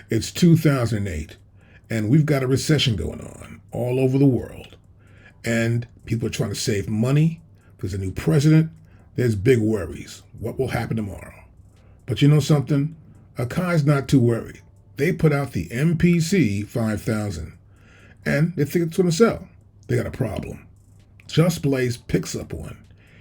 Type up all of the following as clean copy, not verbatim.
It's 2008, and we've got a recession going on all over the world. And people are trying to save money. There's a new president. There's big worries. What will happen tomorrow? But you know something? AKAI's not too worried. They put out the MPC 5000, and they think it's going to sell. They got a problem. Just Blaze picks up one.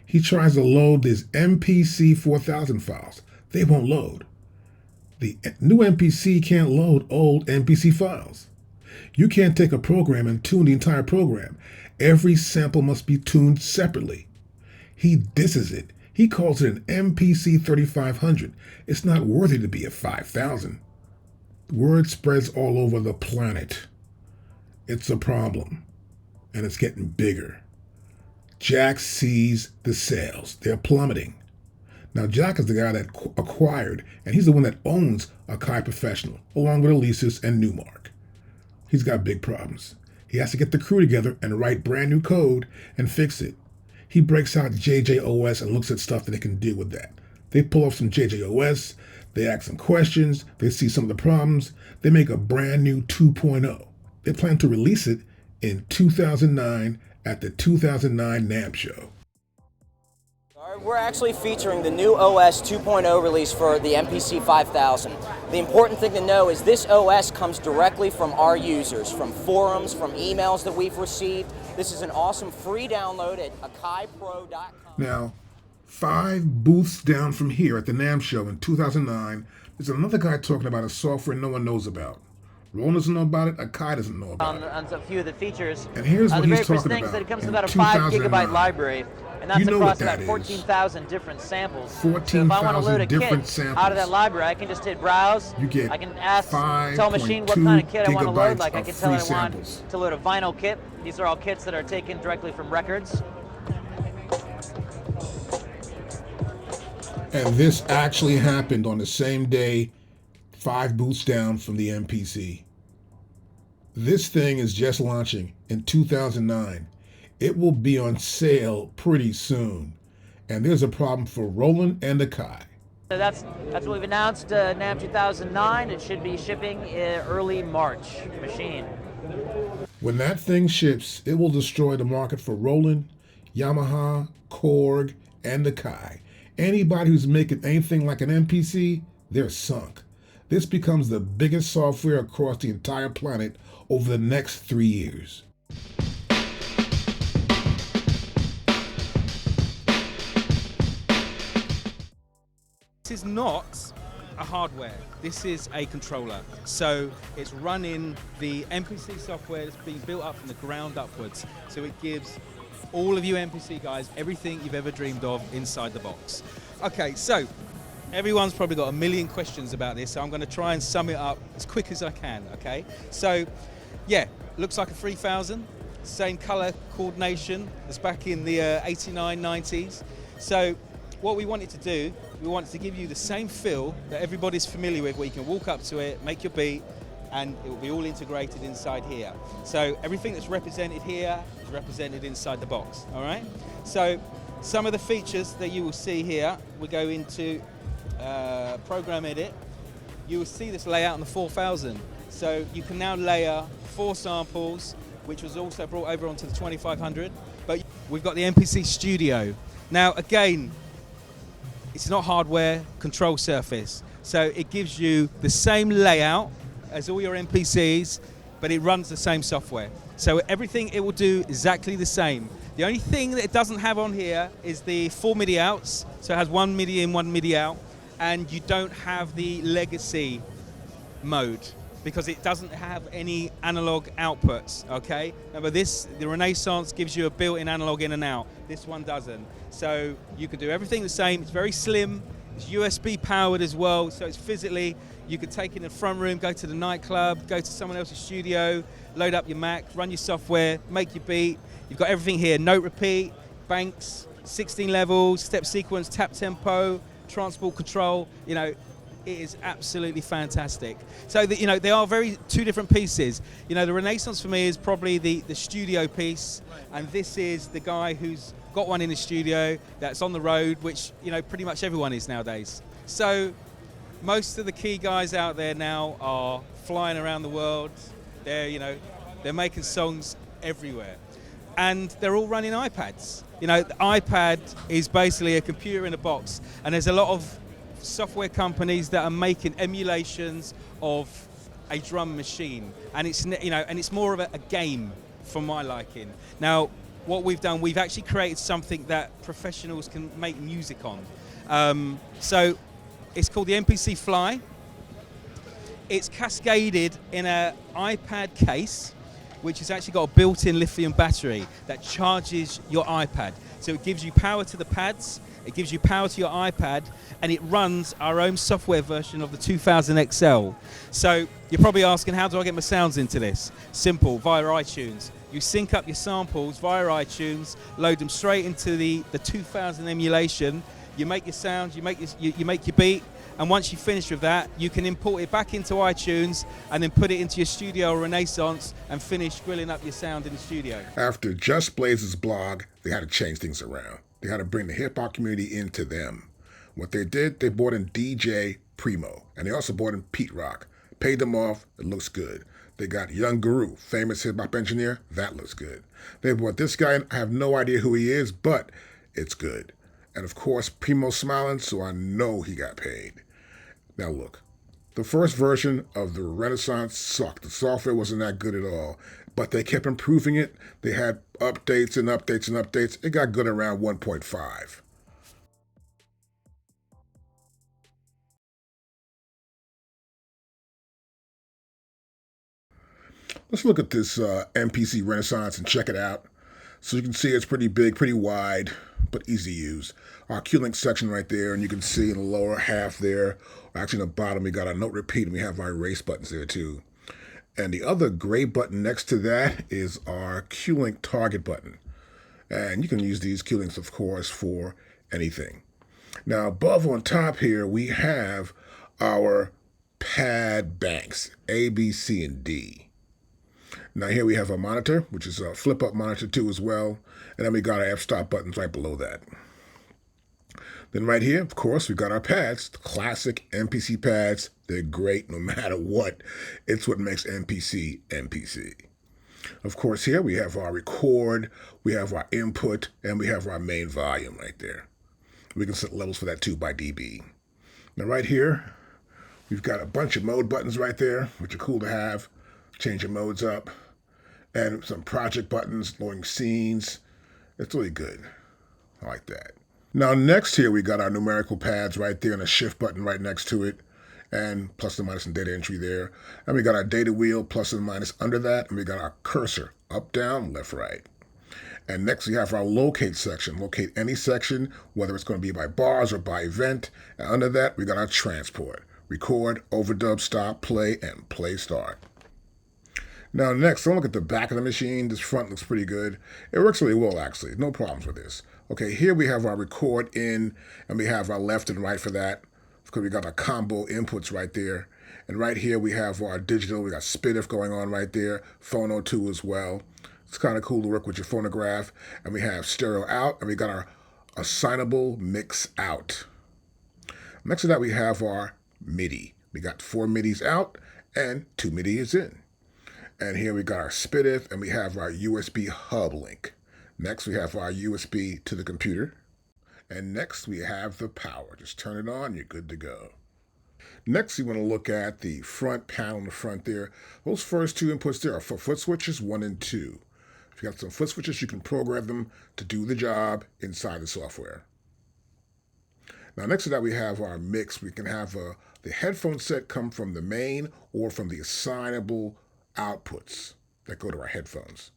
He tries to load these MPC 4000 files. They won't load. The new MPC can't load old MPC files. You can't take a program and tune the entire program. Every sample must be tuned separately. He disses it. He calls it an MPC 3500. It's not worthy to be a 5000. Word spreads all over the planet. It's a problem, and it's getting bigger. Jack sees the sales. They're plummeting. Now, Jack is the guy that acquired, and he's the one that owns AKAI Professional, along with Alesis and Newmark. He's got big problems. He has to get the crew together and write brand new code and fix it. He breaks out JJOS and looks at stuff that they can deal with that. They pull off some JJOS, they ask some questions, they see some of the problems, they make a brand new 2.0. They plan to release it in 2009 at the 2009 NAMM show. We're actually featuring the new OS 2.0 release for the MPC 5000. The important thing to know is this OS comes directly from our users, from forums, from emails that we've received. This is an awesome free download at akaipro.com. Now, 5 booths down from here at the NAMM show in 2009, there's another guy talking about a software no one knows about. Roland doesn't know about it, AKAI doesn't know about it. On a few of the features. And here's what he's talking thing is about. that it comes with about a 5 gigabyte library. And that's across about 14,000 different samples. 14,000 different samples. Out of that library, I can just hit browse. You get I can tell a machine what kind of kit I want to load. Like I can tell it I want to load a vinyl kit. These are all kits that are taken directly from records. And this actually happened on the same day, 5 booths down from the MPC. This thing is just launching in 2009. It will be on sale pretty soon. And there's a problem for Roland and AKAI. So that's what we've announced, NAMM 2009. It should be shipping early March, machine. When that thing ships, it will destroy the market for Roland, Yamaha, Korg, and AKAI. Anybody who's making anything like an MPC, they're sunk. This becomes the biggest software across the entire planet over the next 3 years. This is not a hardware, this is a controller. So it's running the MPC software that's being built up from the ground upwards. So it gives all of you MPC guys everything you've ever dreamed of inside the box. Okay, so everyone's probably got a million questions about this, so I'm going to try and sum it up as quick as I can, okay? So, yeah, looks like a 3000, same color coordination as back in the 89, 90s. So what we wanted to do, we wanted to give you the same feel that everybody's familiar with, where you can walk up to it, make your beat, and it will be all integrated inside here. So everything that's represented here is represented inside the box, all right? So some of the features that you will see here, we go into program edit. You will see this layout on the 4000. So you can now layer 4 samples, which was also brought over onto the 2500. But we've got the MPC Studio. Now again, it's not hardware, control surface. So it gives you the same layout as all your MPCs, but it runs the same software. So everything it will do exactly the same. The only thing that it doesn't have on here is the 4 MIDI outs. So it has 1 MIDI in, 1 MIDI out. And you don't have the legacy mode because it doesn't have any analog outputs, okay? Remember this, the Renaissance gives you a built-in analog in and out. This one doesn't. So you can do everything the same. It's very slim. It's USB powered as well, so it's physically, you could take it in the front room, go to the nightclub, go to someone else's studio, load up your Mac, run your software, make your beat. You've got everything here, note repeat, banks, 16 levels, step sequence, tap tempo, transport control, you know, it is absolutely fantastic. So, you know, they are two different pieces. You know, the Renaissance for me is probably the studio piece, and this is the guy who's got one in the studio that's on the road, which, you know, pretty much everyone is nowadays. So most of the key guys out there now are flying around the world. They're making songs everywhere. And they're all running iPads. The iPad is basically a computer in a box, and there's a lot of software companies that are making emulations of a drum machine, and it's more of a game for my liking. Now, what we've done, we've actually created something that professionals can make music on. So it's called the MPC Fly. It's cascaded in an iPad case, which has actually got a built-in lithium battery that charges your iPad. So it gives you power to the pads, it gives you power to your iPad, and it runs our own software version of the 2000 XL. So you're probably asking, how do I get my sounds into this? Simple, via iTunes. You sync up your samples via iTunes, load them straight into the 2000 emulation, you make your sounds, you make your beat, and once you finish with that, you can import it back into iTunes and then put it into your Studio Renaissance and finish grilling up your sound in the studio. After Just Blaze's blog, they had to change things around. They had to bring the hip-hop community into them. What they did, they brought in DJ Primo, and they also brought in Pete Rock. Paid them off, it looks good. They got Young Guru, famous hip-hop engineer, that looks good. They brought this guy in, I have no idea who he is, but it's good. And of course, Primo's smiling, so I know he got paid. Now look, the first version of the Renaissance sucked. The software wasn't that good at all, but they kept improving it. They had updates and updates and updates. It got good around 1.5. Let's look at this MPC Renaissance and check it out. So you can see it's pretty big, pretty wide, but easy to use. Our Q-Link section right there, and you can see in the lower half there, actually in the bottom, we got our note repeat, and we have our erase buttons there too. And the other gray button next to that is our Q-Link target button. And you can use these Q-Links, of course, for anything. Now, above on top here, we have our pad banks, A, B, C, and D. Now here we have a monitor, which is a flip-up monitor too as well. And then we got our f-stop buttons right below that. Then right here, of course, we got our pads, the classic MPC pads. They're great no matter what. It's what makes MPC MPC. Of course, here we have our record, we have our input, and we have our main volume right there. We can set levels for that too by dB. Now right here, we've got a bunch of mode buttons right there, which are cool to have. Change your modes up. And some project buttons, loading scenes. It's really good. I like that. Now next here we got our numerical pads right there and a shift button right next to it. And plus and minus and data entry there. And we got our data wheel, plus and minus under that. And we got our cursor, up, down, left, right. And next we have our locate section. Locate any section, whether it's going to be by bars or by event. And under that we got our transport. Record, overdub, stop, play, and play start. Now next, don't look at the back of the machine. This front looks pretty good. It works really well actually, no problems with this. Okay, here we have our record in, and we have our left and right for that, because we got our combo inputs right there. And right here we have our digital, we got SPDIF going on right there, phono too as well. It's kind of cool to work with your phonograph. And we have stereo out, and we got our assignable mix out. Next to that we have our MIDI. We got 4 MIDIs out, and 2 MIDIs in. And here we got our SPDIF, and we have our USB hub link. Next, we have our USB to the computer. And next, we have the power. Just turn it on, you're good to go. Next, you want to look at the front panel in the front there. Those first 2 inputs there are for foot switches 1 and 2. If you got some foot switches, you can program them to do the job inside the software. Now, next to that, we have our mix. We can have the headphone set come from the main or from the assignable outputs that go to our headphones.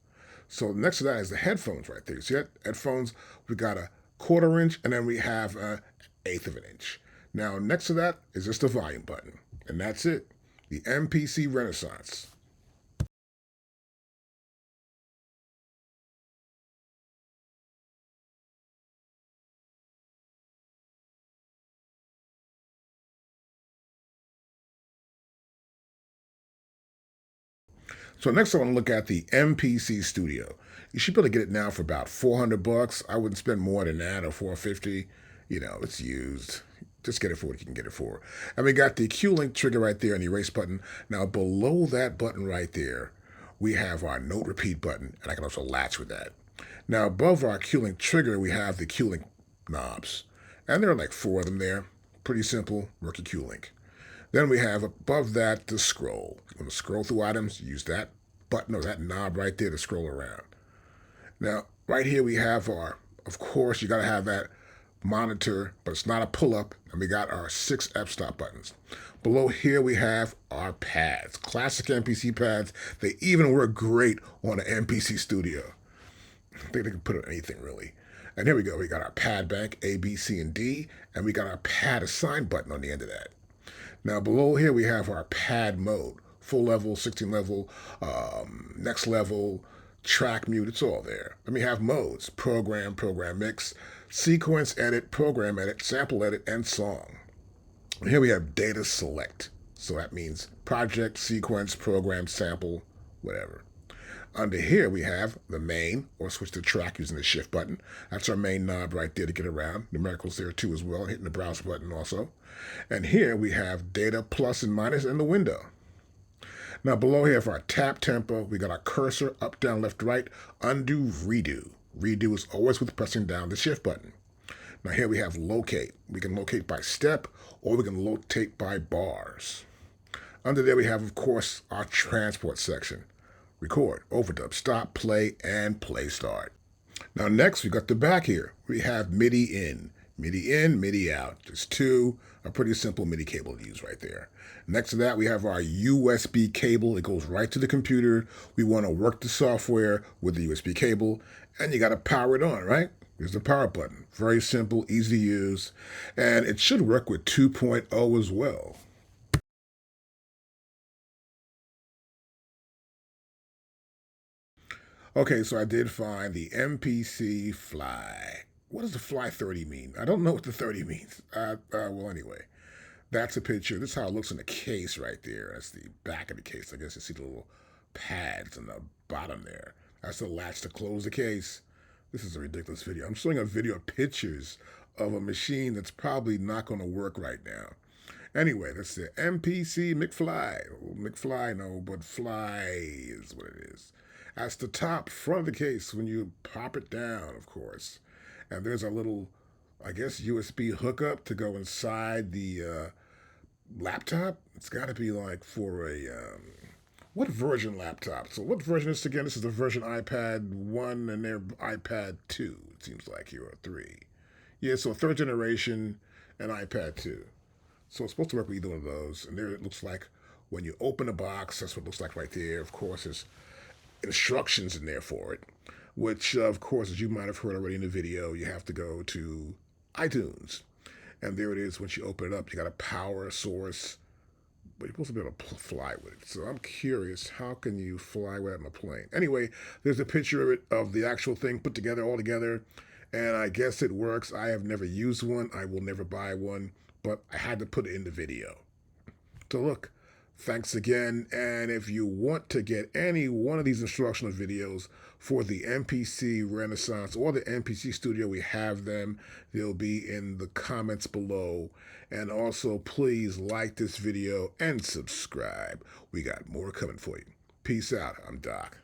So next to that is the headphones right there. See that? Headphones, we got a 1/4 inch, and then we have an 1/8 of an inch. Now next to that is just the volume button. And that's it. The MPC Renaissance. So next I want to look at the MPC Studio. You should be able to get it now for about $400. I wouldn't spend more than that, or $450. You know, it's used. Just get it for what you can get it for. And we got the Q-Link trigger right there and the erase button. Now below that button right there, we have our note repeat button, and I can also latch with that. Now above our Q-Link trigger, we have the Q-Link knobs. And there are like 4 of them there. Pretty simple, work your Q-Link. Then we have above that the scroll. When you scroll through items, use that button or that knob right there to scroll around. Now, right here we have our, of course, you got to have that monitor, but it's not a pull-up, and we got our 6 f-stop buttons. Below here we have our pads, classic MPC pads. They even work great on an MPC Studio. I think they can put it on anything really. And here we go, we got our pad bank, A, B, C, and D, and we got our pad assign button on the end of that. Now below here we have our pad mode, full level, 16 level, next level, track mute, it's all there. Then we have modes, program, program mix, sequence edit, program edit, sample edit, and song. And here we have data select. So that means project, sequence, program, sample, whatever. Under here we have the main, or switch to track using the shift button. That's our main knob right there to get around. Numericals there too as well, hitting the browse button also. And here we have data plus and minus and the window. Now below here for our tap tempo, we got our cursor, up, down, left, right, undo, redo. Redo is always with pressing down the shift button. Now here we have locate. We can locate by step, or we can locate by bars. Under there we have, of course, our transport section. Record, overdub, stop, play, and play start. Now next we got the back here. We have MIDI in, MIDI out. Just 2, a pretty simple MIDI cable to use right there. Next to that, we have our USB cable. It goes right to the computer. We want to work the software with the USB cable, and you got to power it on, right? Here's the power button. Very simple, easy to use, and it should work with 2.0 as well. Okay, so I did find the MPC Fly. What does the Fly 30 mean? I don't know what the 30 means. Well, anyway. That's a picture. This is how it looks in the case right there. That's the back of the case. I guess you see the little pads on the bottom there. That's the latch to close the case. This is a ridiculous video. I'm showing a video of pictures of a machine that's probably not going to work right now. Anyway, that's the MPC McFly. McFly, no, but Fly is what it is. That's the top front of the case when you pop it down, of course. And there's a little, I guess, USB hookup to go inside the laptop. It's got to be like for a, what version laptop? So what version is this again? This is the version iPad 1 and their iPad 2, it seems like here, or 3. Yeah, so 3rd generation and iPad 2. So it's supposed to work with either one of those. And there it looks like when you open the box, that's what it looks like right there. Of course, there's instructions in there for it, which, of course, as you might have heard already in the video, you have to go to iTunes. And there it is. Once you open it up, you got a power source, but you're supposed to be able to fly with it. So I'm curious, how can you fly with it on a plane? Anyway, there's a picture of it, of the actual thing put together all together, and I guess it works. I have never used one. I will never buy one, but I had to put it in the video. So look, thanks again, and if you want to get any one of these instructional videos for the MPC Renaissance or the MPC Studio, we have them. They'll be in the comments below. And also, please like this video and subscribe. We got more coming for you. Peace out. I'm Doc.